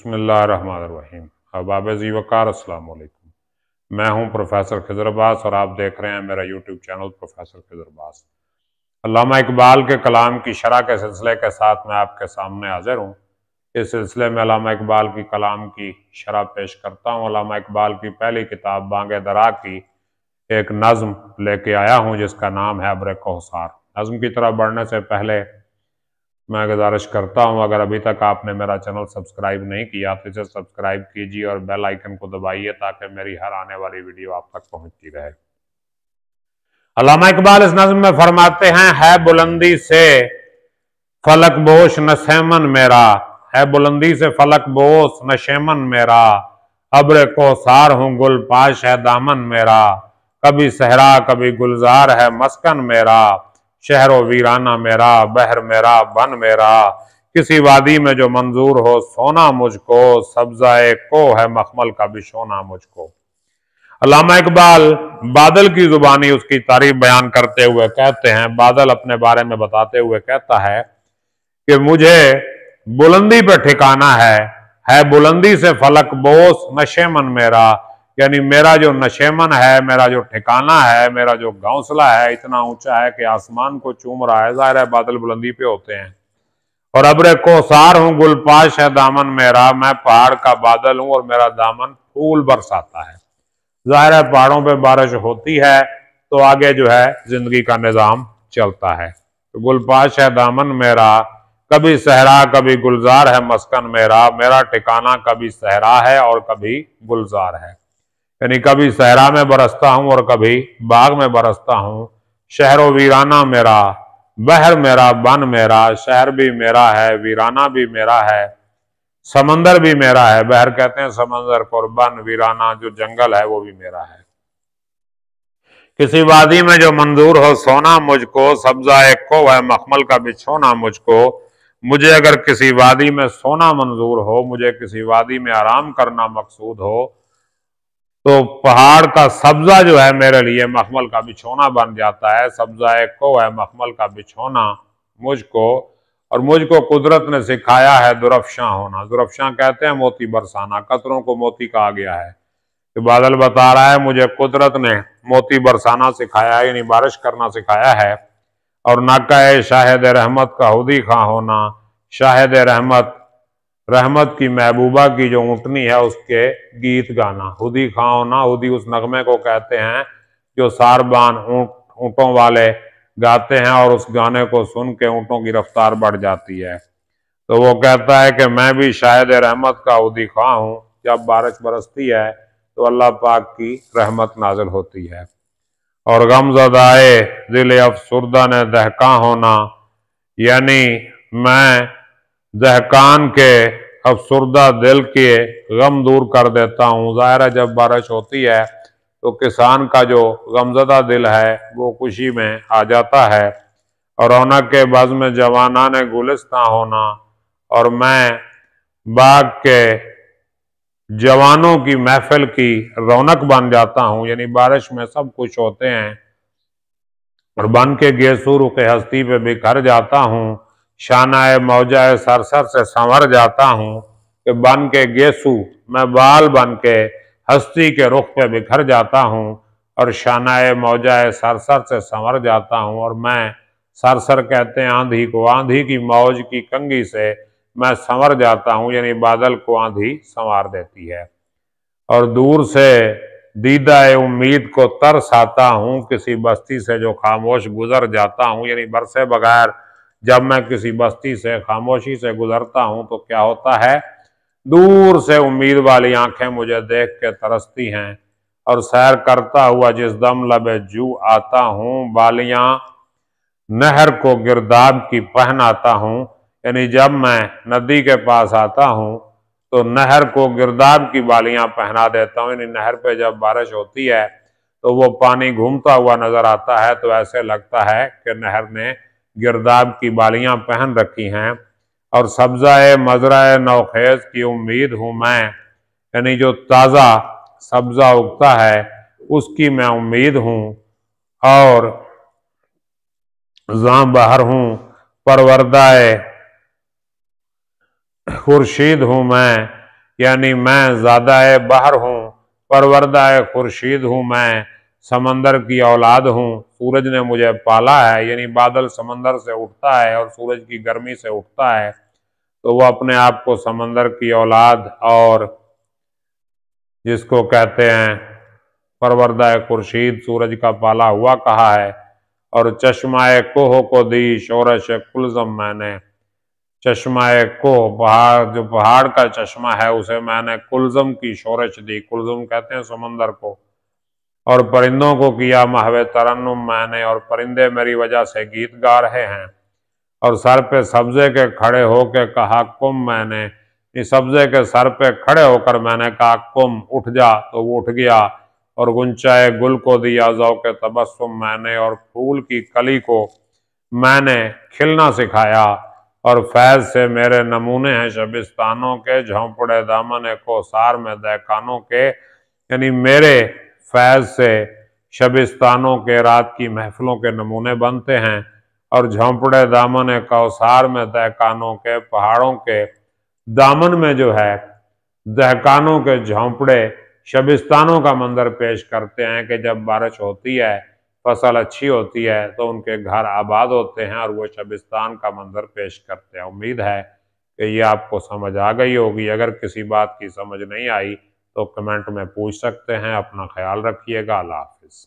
बिस्मिल्लाहिर्रहमानिर्रहीम। अहबाब ज़ी वक़ार अस्सलाम वालेकुम। मैं हूं प्रोफेसर खिज़र अब्बास और आप देख रहे हैं मेरा YouTube channel professor Khizar Abbas. Allama Iqbal के कलाम की शरह के सिलसिले के साथ मैं आपके सामने हाजिर हूँ। इस सिलसिले में अल्लामा इकबाल की कलाम की शरह पेश करता हूँ। अल्लामा इकबाल की पहली किताब बांगे दरा की एक नज़्म लेके आया हूँ जिसका नाम है अब्र कौसार। नज़्म की तरफ बढ़ने से पहले मैं गुजारिश करता हूं, अगर अभी तक आपने मेरा चैनल सब्सक्राइब नहीं किया तो इसे सब्सक्राइब कीजिए और बेल आइकन को दबाइए ताकि मेरी हर आने वाली वीडियो आप तक पहुंचती रहे। अल्लामा इकबाल इस नज़्म में फरमाते हैं, है बुलंदी से फलक बोश नशेमन मेरा, है बुलंदी से फलक बोश नशेमन मेरा, अब्र कौसार हूँ गुल पाश है दामन मेरा, कभी सहरा कभी गुलजार है मस्कन मेरा, शहरो वीराना मेरा, बहर मेरा, बन मेरा, किसी वादी में जो मंजूर हो सोना मुझको, सब्जाए को है मखमल का बिछोना मुझको। अल्लामा इकबाल बादल की जुबानी उसकी तारीफ बयान करते हुए कहते हैं, बादल अपने बारे में बताते हुए कहता है कि मुझे बुलंदी पर ठिकाना है बुलंदी से फलक बोस नशेमन मेरा, यानी मेरा जो नशेमन है, मेरा जो ठिकाना है, मेरा जो घोंसला है इतना ऊंचा है कि आसमान को चूम रहा है। जाहिर है बादल बुलंदी पे होते हैं। और अब्र कौसार हूँ गुलपाश है दामन मेरा, मैं पहाड़ का बादल हूँ और मेरा दामन फूल बरसाता है। जाहिर है पहाड़ों पे बारिश होती है तो आगे जो है जिंदगी का निजाम चलता है। तो गुलपाश है दामन मेरा, कभी सहरा कभी गुलजार है मस्कन मेरा, मेरा ठिकाना कभी सहरा है और कभी गुलजार है, यानी कभी सहरा में बरसता हूं और कभी बाग में बरसता हूं। शहरो वीराना मेरा, बहर मेरा, बन मेरा, शहर भी मेरा है, वीराना भी मेरा है, समंदर भी मेरा है, बहर कहते हैं समंदर को, और बन वीराना जो जंगल है वो भी मेरा है। किसी वादी में जो मंजूर हो सोना मुझको, सब्जाए को है मखमल का बिछोना मुझको, मुझे अगर किसी वादी में सोना मंजूर हो, मुझे किसी वादी में आराम करना मकसूद हो, तो पहाड़ का सब्जा जो है मेरे लिए मखमल का बिछोना बन जाता है। सब्जाए को है मखमल का बिछोना मुझको, और मुझको कुदरत ने सिखाया है दुरफ्शां होना। दुरफ्शां कहते हैं मोती बरसाना, कतरों को मोती कहा गया है। तो बादल बता रहा है मुझे कुदरत ने मोती बरसाना सिखाया है, यानी बारिश करना सिखाया है। और नाकाए शाहिद रहमत का हुदी खां होना, शाहिद रहमत, रहमत की महबूबा की जो ऊँटनी है उसके गीत गाना। हुदी खां होना, हुदी उस नगमे को कहते हैं जो सारबान ऊँटों वाले गाते हैं और उस गाने को सुन के ऊँटों की रफ्तार बढ़ जाती है। तो वो कहता है कि मैं भी शाहिद रहमत का हुदी खां हूँ। जब बारिश बरसती है तो अल्लाह पाक की रहमत नाजिल होती है। और गमज़दाए दिल अफसुर्दा ने दहका होना, यानी मैं दहकान के अफसुर्दा दिल के गम दूर कर देता हूँ। ज़ाहिर है जब बारिश होती है तो किसान का जो गमज़दा दिल है वो खुशी में आ जाता है। और रौनक के बज़्म में जवाना ने गुलिस्तां होना, और मैं बाग के जवानों की महफिल की रौनक बन जाता हूँ, यानी बारिश में सब कुछ होते हैं और बन के गेसूर के हस्ती पे बिखर जाता हूँ। शानाए मौजाए सरसर से संवर जाता हूँ कि बन के गेसू मैं बाल बन के हस्ती के रुख पे बिखर जाता हूँ, और शानाए मौजाए सरसर से संवर जाता हूँ। और मैं, सरसर कहते हैं आंधी को, आंधी की मौज की कंगी से मैं संवर जाता हूँ, यानी बादल को आंधी संवार देती है। और दूर से दीदाए उम्मीद को तरस आता हूँ, किसी बस्ती से जो खामोश गुजर जाता हूँ, यानी बरसे बगैर जब मैं किसी बस्ती से खामोशी से गुजरता हूँ तो क्या होता है, दूर से उम्मीद वाली आंखें मुझे देख के तरसती हैं। और सैर करता हुआ जिस दम लबे जू आता हूँ, बालियां नहर को गिरदाब की पहनाता हूँ, यानी जब मैं नदी के पास आता हूँ तो नहर को गिरदाब की बालियां पहना देता हूँ, यानी नहर पे जब बारिश होती है तो वो पानी घूमता हुआ नजर आता है तो ऐसे लगता है कि नहर ने गिरदाब की बालियां पहन रखी हैं। और सब्जाए मजराए नौखेज की उम्मीद हूँ मैं, यानी जो ताज़ा सब्जा उगता है उसकी मैं उम्मीद हूँ। और ज़ां बहर हूँ परवरदाए खुर्शीद हूँ मैं, यानी मैं ज़्यादा बहर हूँ, परवरदा खुर्शीद हूँ, मैं समंदर की औलाद हूँ, सूरज ने मुझे पाला है। यानी बादल समंदर से उठता है और सूरज की गर्मी से उठता है, तो वो अपने आप को समंदर की औलाद और जिसको कहते हैं परवरदा खुर्शीद, सूरज का पाला हुआ कहा है। और चश्माए कोह को दी शोरश कुलज़म मैंने, चश्माए कोह पहाड़, जो पहाड़ का चश्मा है, उसे मैंने कुलज़म की शोरश दी। कुलज़म कहते हैं समंदर को। और परिंदों को किया महवे तरन्नुम मैंने, और परिंदे मेरी वजह से गीत गा रहे हैं। और सर पे सब्जे के खड़े होकर कहा कुम मैंने, इस सब्जे के सर पे खड़े होकर मैंने कहा कुम, उठ जा, तो वो उठ गया। और गुंचाए गुल को दिया ज़ौक़ तबस्सुम मैंने, और फूल की कली को मैंने खिलना सिखाया। और फैज़ से मेरे नमूने हैं शबिस्तानों के, झोंपड़े दामन कोसार में दहकानों के। यानी मेरे फैज़ से शबिस्तानों के, रात की महफिलों के नमूने बनते हैं। और झोंपड़े दामन कौसार में दहकानों के, पहाड़ों के दामन में जो है दहकानों के झोंपड़े शबिस्तानों का मंजर पेश करते हैं कि जब बारिश होती है, फसल अच्छी होती है, तो उनके घर आबाद होते हैं और वो शबिस्तान का मंजर पेश करते हैं। उम्मीद है कि ये आपको समझ आ गई होगी। अगर किसी बात की समझ नहीं आई तो कमेंट में पूछ सकते हैं। अपना ख्याल रखिएगा। अल्लाह हाफिज़।